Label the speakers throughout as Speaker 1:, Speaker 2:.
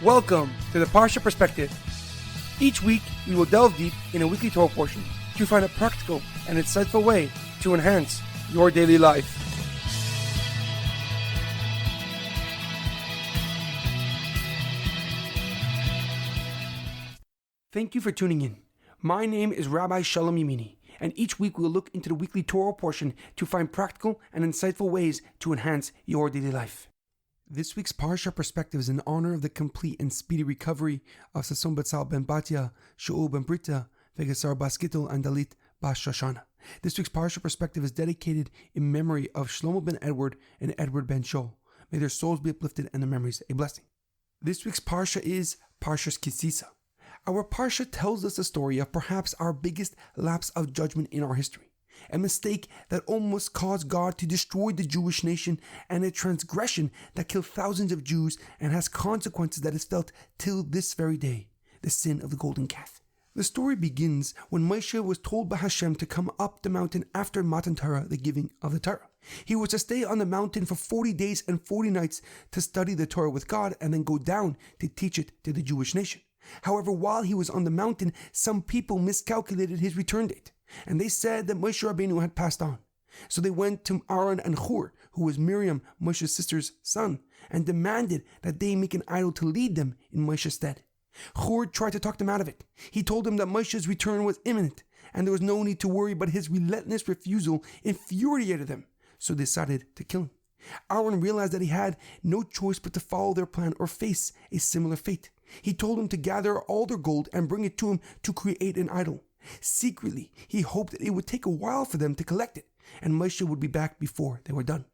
Speaker 1: Welcome to the Parsha Perspective. Each week, we will delve deep in a weekly Torah portion to find a practical and insightful way to enhance your daily life. Thank you for tuning in. My name is Rabbi Shalom Yemini, and each week we will look into the weekly Torah portion to find practical and insightful ways to enhance your daily life. This week's Parsha Perspective is in honor of the complete and speedy recovery of Sasson Betzalel ben Batya, Shaul Ben Berta, Fayga Sarah Bas Gittel, and Dalit Bas Shoshana. This week's Parsha Perspective is dedicated in memory of Shlomo ben Edward and Edward ben Shaul. May their souls be uplifted and their memories a blessing. This week's Parsha is Parshas Ki Tisa. Our Parsha tells us the story of perhaps our biggest lapse of judgment in our history. A mistake that almost caused God to destroy the Jewish nation, and a transgression that killed thousands of Jews and has consequences that is felt till this very day, the sin of the golden calf. The story begins when Moshe was told by Hashem to come up the mountain after Matan Torah, the giving of the Torah. He was to stay on the mountain for 40 days and 40 nights to study the Torah with God and then go down to teach it to the Jewish nation. However, while he was on the mountain, some people miscalculated his return date, and they said that Moshe Rabbeinu had passed on. So they went to Aaron and Hur, who was Miriam, Moshe's sister's son, and demanded that they make an idol to lead them in Moshe's stead. Hur tried to talk them out of it. He told them that Moshe's return was imminent, and there was no need to worry, but his relentless refusal infuriated them, so they decided to kill him. Aaron realized that he had no choice but to follow their plan or face a similar fate. He told them to gather all their gold and bring it to him to create an idol. Secretly, he hoped that it would take a while for them to collect it, and Moshe would be back before they were done.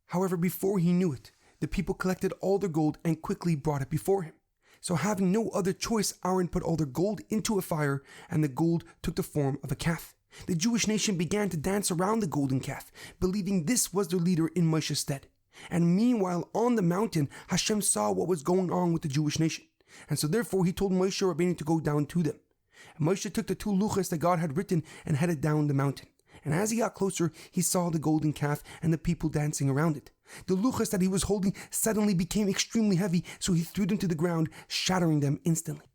Speaker 1: However, before he knew it, the people collected all their gold and quickly brought it before him. So having no other choice, Aaron put all their gold into a fire, and the gold took the form of a calf. The Jewish nation began to dance around the golden calf, believing this was their leader in Moshe's stead. And meanwhile, on the mountain, Hashem saw what was going on with the Jewish nation. And so therefore he told Moshe Rabbeinu to go down to them. And Moshe took the two luchas that God had written and headed down the mountain. And as he got closer, he saw the golden calf and the people dancing around it. The luchas that he was holding suddenly became extremely heavy, so he threw them to the ground, shattering them instantly.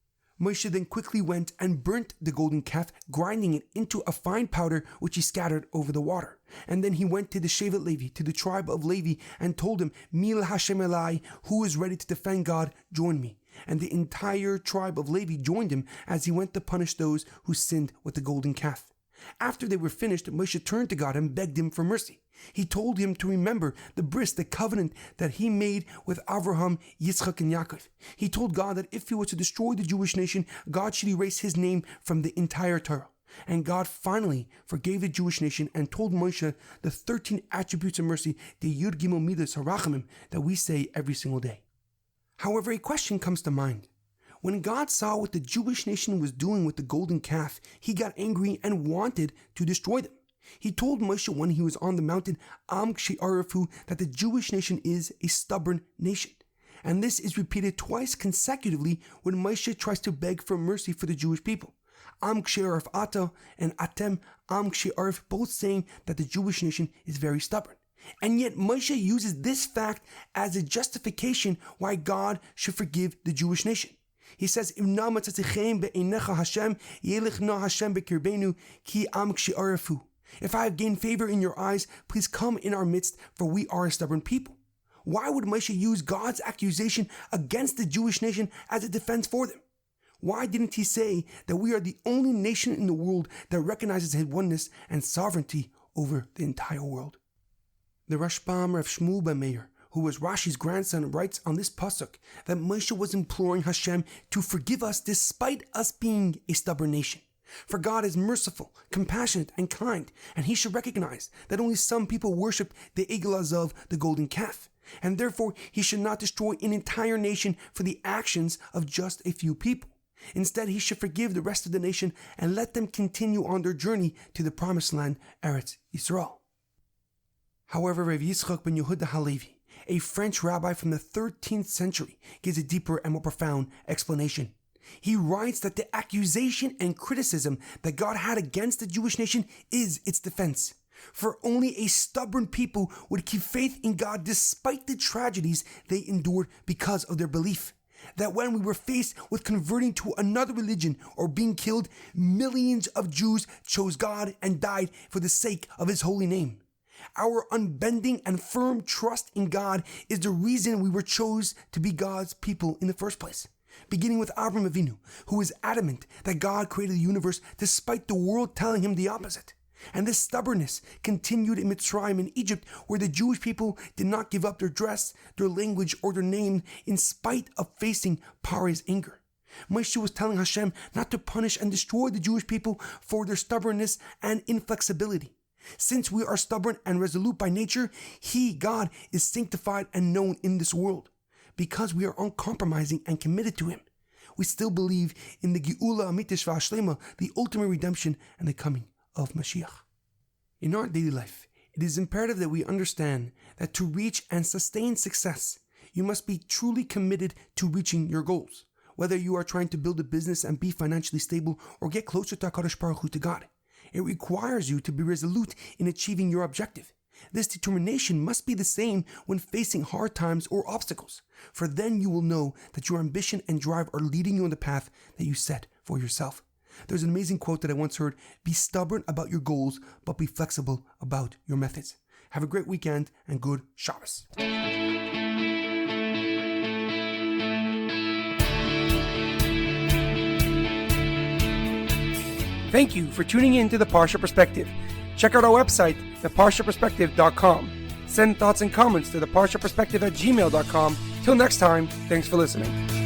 Speaker 1: Moshe then quickly went and burnt the golden calf, grinding it into a fine powder which he scattered over the water. And then he went to the Shevet Levi, to the tribe of Levi, and told him, Mil Hashem Elai, who is ready to defend God, join me. And the entire tribe of Levi joined him as he went to punish those who sinned with the golden calf. After they were finished, Moshe turned to God and begged him for mercy. He told him to remember the bris, the covenant that he made with Abraham, Yitzchak, and Yaakov. He told God that if he was to destroy the Jewish nation, God should erase his name from the entire Torah. And God finally forgave the Jewish nation and told Moshe the 13 attributes of mercy, the Yud Gimel Midas Harachamim, that we say every single day. However, a question comes to mind. When God saw what the Jewish nation was doing with the golden calf, he got angry and wanted to destroy them. He told Moshe when he was on the mountain, Am Kshe'arafu, that the Jewish nation is a stubborn nation. And this is repeated twice consecutively when Moshe tries to beg for mercy for the Jewish people. Am Kshe'araf Ata and Atem Am Kshe'araf, both saying that the Jewish nation is very stubborn. And yet Moshe uses this fact as a justification why God should forgive the Jewish nation. He says, If I have gained favor in your eyes, please come in our midst, for we are a stubborn people. Why would Moshe use God's accusation against the Jewish nation as a defense for them? Why didn't he say that we are the only nation in the world that recognizes his oneness and sovereignty over the entire world? The Rashbam Rav Shmuel ben Meir, who was Rashi's grandson, writes on this pasuk that Moshe was imploring Hashem to forgive us despite us being a stubborn nation. For God is merciful, compassionate, and kind, and he should recognize that only some people worship the Egel Azav, the golden calf, and therefore he should not destroy an entire nation for the actions of just a few people. Instead, he should forgive the rest of the nation and let them continue on their journey to the promised land, Eretz Yisrael. However, Rav Yitzchak ben Yehuda Halevi, a French rabbi from the 13th century, gives a deeper and more profound explanation. He writes that the accusation and criticism that God had against the Jewish nation is its defense. For only a stubborn people would keep faith in God despite the tragedies they endured because of their belief. that when we were faced with converting to another religion or being killed, millions of Jews chose God and died for the sake of His holy name. Our unbending and firm trust in God is the reason we were chose to be God's people in the first place. Beginning with Avraham Avinu, who is adamant that God created the universe despite the world telling him the opposite. And this stubbornness continued in Mitzrayim in Egypt, where the Jewish people did not give up their dress, their language, or their name in spite of facing Paro's anger. Moshe was telling Hashem not to punish and destroy the Jewish people for their stubbornness and inflexibility. Since we are stubborn and resolute by nature, He, God, is sanctified and known in this world. Because we are uncompromising and committed to Him, we still believe in the Geula Amitis V'Ashlema, the ultimate redemption and the coming of Mashiach. In our daily life, it is imperative that we understand that to reach and sustain success, you must be truly committed to reaching your goals. Whether you are trying to build a business and be financially stable or get closer to HaKadosh Baruch Hu, to God, it requires you to be resolute in achieving your objective. This determination must be the same when facing hard times or obstacles, for then you will know that your ambition and drive are leading you on the path that you set for yourself. There's an amazing quote that I once heard: be stubborn about your goals, but be flexible about your methods. Have a great weekend and good Shabbos. Thank you for tuning in to the Parsha Perspective. Check out our website, theparshaperspective.com. Send thoughts and comments to theparshaperspective@gmail.com. Till next time, thanks for listening.